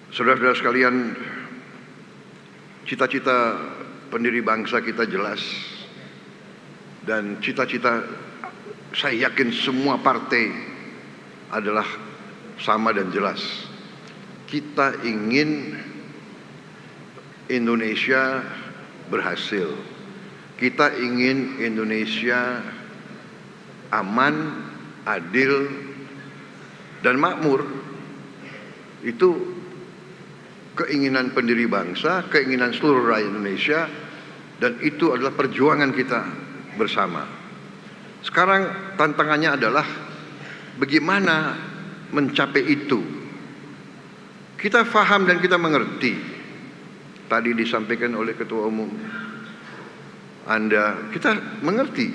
Saudara-saudara sekalian, cita-cita pendiri bangsa kita jelas, dan cita-cita saya yakin semua partai adalah sama dan jelas. Kita ingin Indonesia berhasil. Kita ingin Indonesia aman, adil, dan makmur. Itu keinginan pendiri bangsa, keinginan seluruh rakyat Indonesia, dan itu adalah perjuangan kita bersama. Sekarang tantangannya adalah bagaimana mencapai itu. Kita faham dan kita mengerti. Tadi disampaikan oleh Ketua Umum Anda, kita mengerti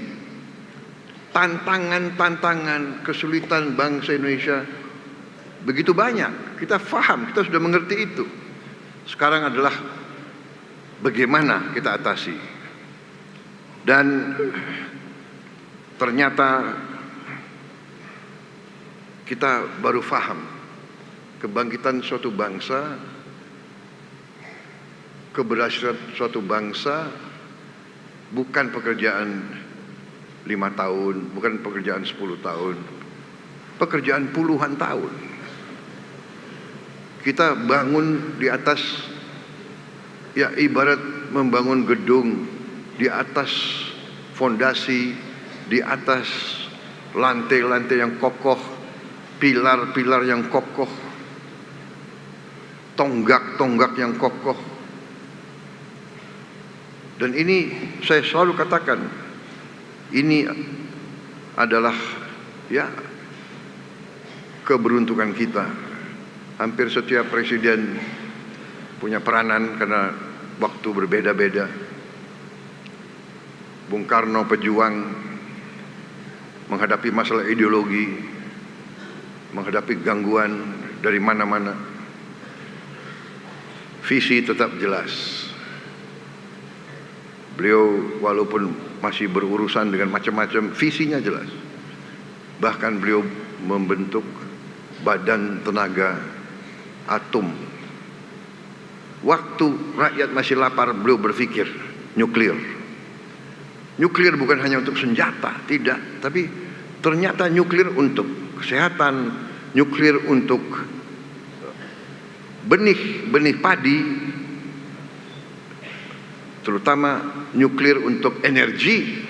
tantangan-tantangan kesulitan bangsa Indonesia begitu banyak. Kita faham, kita sudah mengerti itu. Sekarang adalah bagaimana kita atasi. Dan ternyata kita baru faham kebangkitan suatu bangsa, keberhasilan suatu bangsa bukan pekerjaan 5 tahun, bukan pekerjaan 10 tahun, pekerjaan puluhan tahun. Kita bangun di atas, ya ibarat membangun gedung di atas fondasi, di atas lantai-lantai yang kokoh, pilar-pilar yang kokoh, tonggak-tonggak yang kokoh. Dan ini saya selalu katakan, ini adalah ya keberuntungan kita. Hampir setiap presiden punya peranan karena waktu berbeda-beda. Bung Karno pejuang menghadapi masalah ideologi, menghadapi gangguan dari mana-mana. Visi tetap jelas. Beliau walaupun masih berurusan dengan macam-macam, visinya jelas. Bahkan beliau membentuk Badan Tenaga Atom. Waktu rakyat masih lapar, beliau berpikir nuklir. Nuklir bukan hanya untuk senjata, tidak. Tapi ternyata nuklir untuk kesehatan, nuklir untuk benih padi, terutama nuklir untuk energi.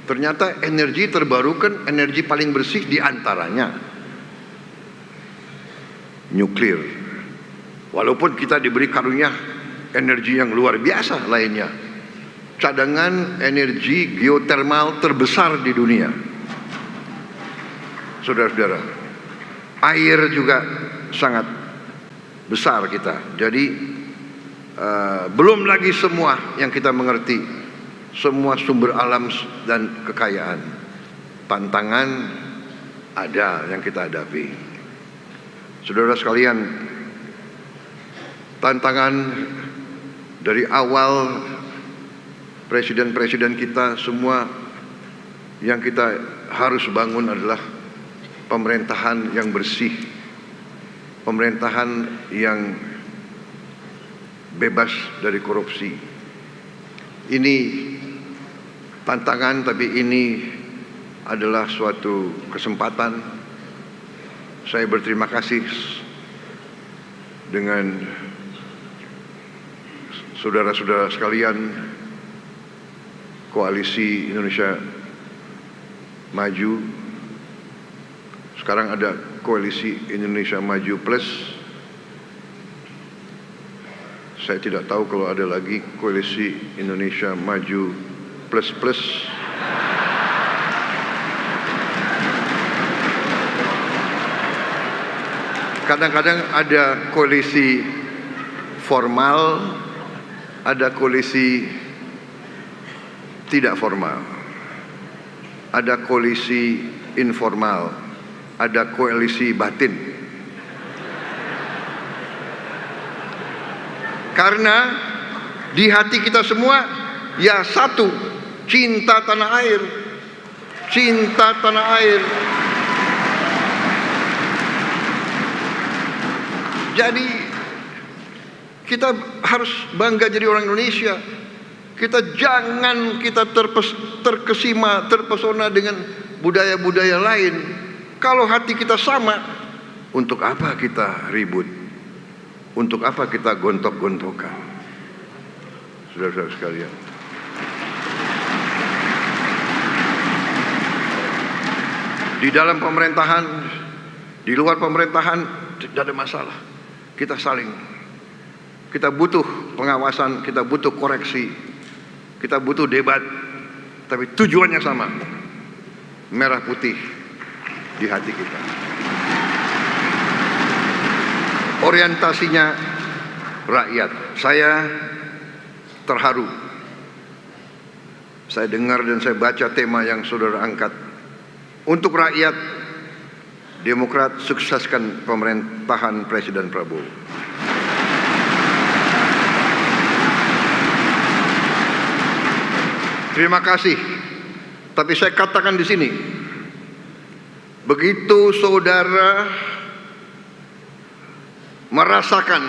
Ternyata energi terbarukan, energi paling bersih diantaranya nuklir. Walaupun kita diberi karunia energi yang luar biasa lainnya, cadangan energi geotermal terbesar di dunia. Saudara-saudara, air juga sangat besar kita. Jadi belum lagi semua yang kita mengerti, semua sumber alam dan kekayaan. Tantangan ada yang kita hadapi. Saudara sekalian, tantangan dari awal presiden-presiden kita semua yang kita harus bangun adalah pemerintahan yang bersih, pemerintahan yang bebas dari korupsi. Ini tantangan, tapi ini adalah suatu kesempatan. Saya berterima kasih dengan saudara-saudara sekalian, Koalisi Indonesia Maju. Sekarang ada Koalisi Indonesia Maju Plus. Saya tidak tahu kalau ada lagi Koalisi Indonesia Maju Plus Plus. Kadang-kadang ada koalisi formal, ada koalisi tidak formal, ada koalisi informal, ada koalisi batin. Karena di hati kita semua ya satu, cinta tanah air. Cinta tanah air. Jadi Kita harus bangga jadi orang Indonesia. Jangan kita terkesima, terpesona dengan budaya-budaya lain. Kalau hati kita sama, untuk apa kita ribut? Untuk apa kita gontok-gontokan? Saudara-saudara sekalian, di dalam pemerintahan, di luar pemerintahan tidak ada masalah. Kita butuh pengawasan, kita butuh koreksi, kita butuh debat, tapi tujuannya sama, merah putih di hati kita. Orientasinya rakyat. Saya terharu. Saya dengar dan saya baca tema yang saudara angkat. Untuk rakyat, Demokrat sukseskan pemerintahan Presiden Prabowo. Terima kasih. Tapi saya katakan di sini, begitu saudara merasakan,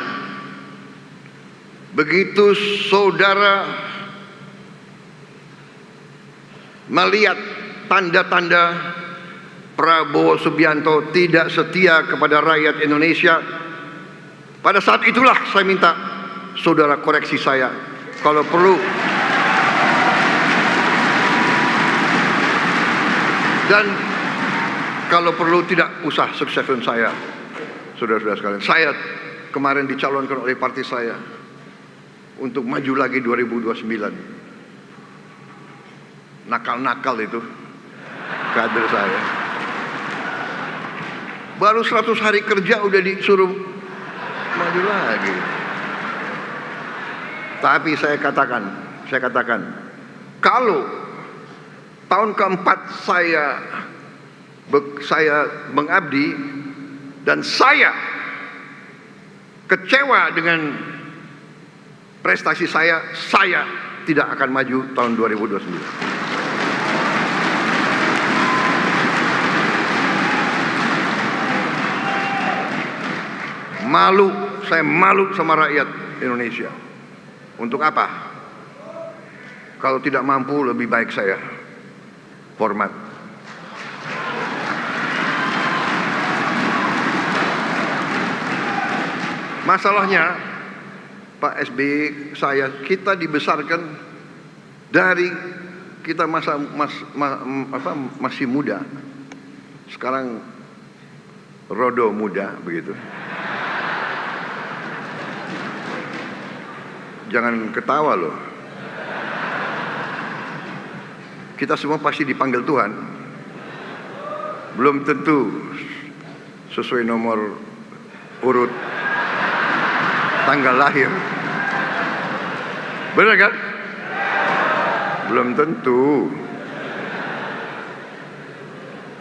begitu saudara melihat tanda-tanda Prabowo Subianto tidak setia kepada rakyat Indonesia, pada saat itulah saya minta saudara koreksi saya. Kalau perlu, dan kalau perlu tidak usah sukseskan saya. Saudara-saudara sekalian, saya kemarin dicalonkan oleh partai saya untuk maju lagi 2029. Nakal-nakal itu kader saya. Baru 100 hari kerja udah disuruh maju lagi. Tapi saya katakan, kalau tahun keempat saya mengabdi dan saya kecewa dengan prestasi saya tidak akan maju tahun 2029. Saya malu sama rakyat Indonesia. Untuk apa? Kalau tidak mampu, lebih baik saya format. Masalahnya Pak SBY, kita dibesarkan dari kita masih muda. Sekarang rodo muda begitu. Jangan ketawa loh. Kita semua pasti dipanggil Tuhan. Belum tentu sesuai nomor urut tanggal lahir. Benar kan? Belum tentu.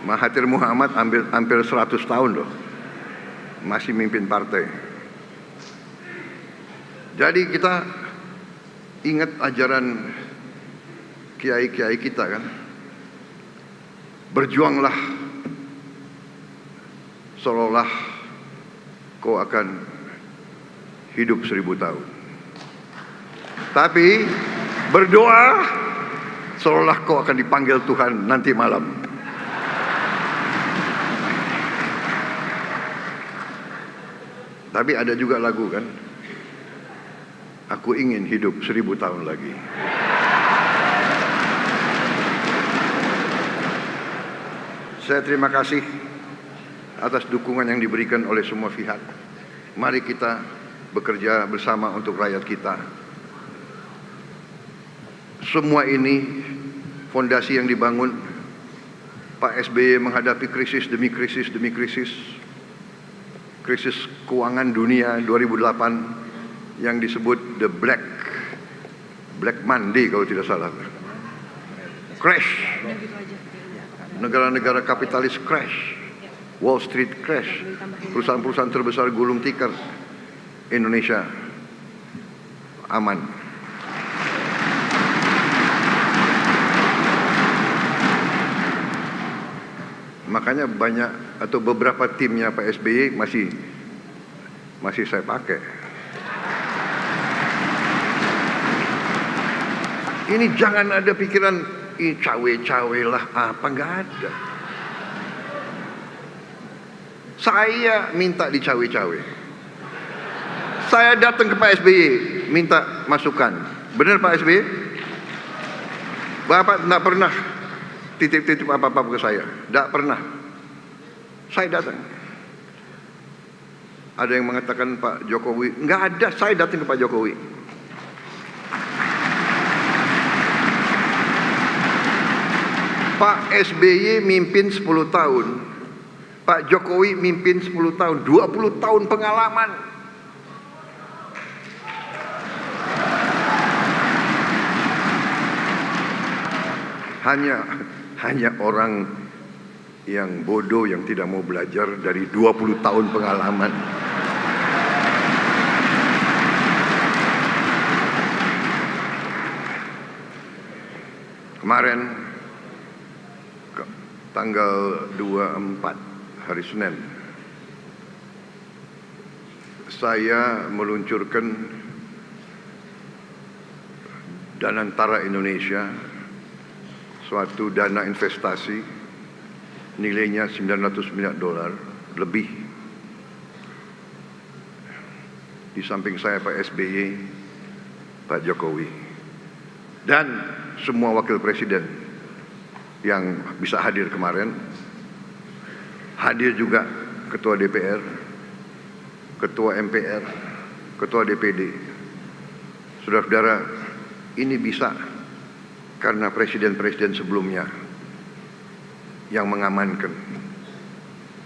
Mahathir Muhammad hampir 100 tahun loh, masih mimpin partai. Jadi kita ingat ajaran kiai-kiai kita kan. Berjuanglah seolah kau akan hidup 1000 tahun. Tapi berdoa seolah kau akan dipanggil Tuhan nanti malam. Tapi ada juga lagu kan, aku ingin hidup 1000 tahun lagi. Saya terima kasih atas dukungan yang diberikan oleh semua pihak. Mari kita bekerja bersama untuk rakyat kita. Semua ini fondasi yang dibangun Pak SBY menghadapi krisis demi krisis demi krisis. Krisis keuangan dunia 2008 yang disebut the Black Monday kalau tidak salah. Crash. Negara-negara kapitalis crash. Wall Street crash. Perusahaan-perusahaan terbesar gulung tikar. Indonesia aman. Makanya banyak atau beberapa timnya Pak SBY masih saya pakai. Ini jangan ada pikiran cawe-cawe lah apa, nggak ada. Saya minta dicawe-cawe. Saya datang ke Pak SBY minta masukan. Benar Pak SBY? Bapak tidak pernah titip-titip apa-apa ke saya. Tidak pernah. Saya datang. Ada yang mengatakan Pak Jokowi, nggak ada, saya datang ke Pak Jokowi. Pak SBY mimpin 10 tahun, Pak Jokowi mimpin 10 tahun, 20 tahun pengalaman. Hanya orang yang bodoh yang tidak mau belajar dari 20 tahun pengalaman. Kemarin tanggal 24 hari Senin saya meluncurkan Danantara Indonesia, suatu dana investasi nilainya $900 miliar lebih. Di samping saya Pak SBY, Pak Jokowi, dan semua wakil presiden yang bisa hadir kemarin. Hadir juga Ketua DPR, Ketua MPR, Ketua DPD. Saudara-saudara, ini bisa karena presiden-presiden sebelumnya yang mengamankan,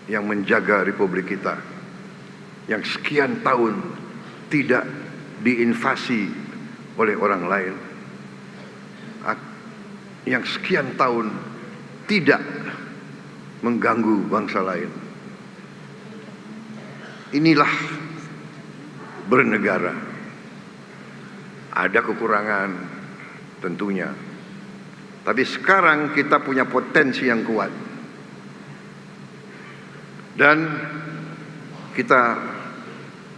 yang menjaga republik kita, yang sekian tahun tidak diinvasi oleh orang lain, yang sekian tahun tidak mengganggu bangsa lain. Inilah bernegara. Ada kekurangan tentunya, tapi sekarang kita punya potensi yang kuat, dan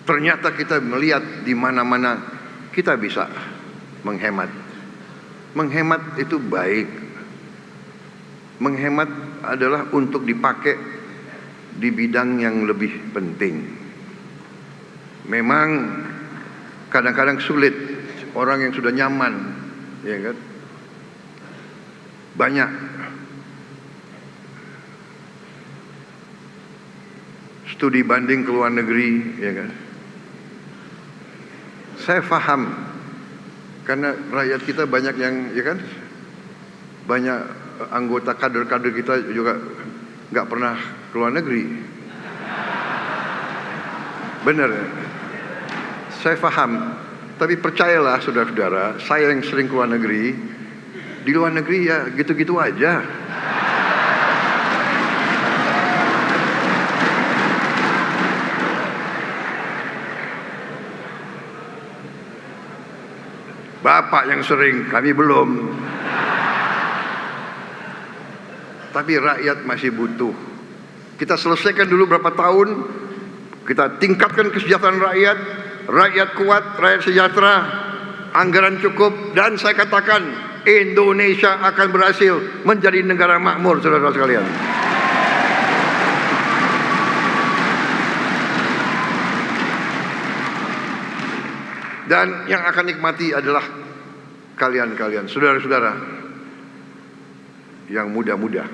ternyata kita melihat di mana-mana kita bisa menghemat. Menghemat itu baik. Menghemat adalah untuk dipakai di bidang yang lebih penting. Memang kadang-kadang sulit orang yang sudah nyaman, ya kan? Banyak studi banding ke luar negeri, ya kan? Saya paham, karena rakyat kita banyak yang, ya kan, banyak anggota kader-kader kita juga nggak pernah ke luar negeri. Benar, saya paham. Tapi percayalah saudara-saudara, saya yang sering ke luar negeri, di luar negeri ya gitu-gitu aja. Bapak yang sering, kami belum. Tapi rakyat masih butuh. Kita selesaikan dulu berapa tahun, kita tingkatkan kesejahteraan rakyat, rakyat kuat, rakyat sejahtera, anggaran cukup, dan saya katakan Indonesia akan berhasil menjadi negara makmur, saudara-saudara sekalian. Dan yang akan nikmati adalah kalian-kalian, saudara-saudara yang muda-muda.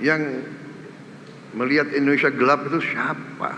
Yang melihat Indonesia gelap itu siapa?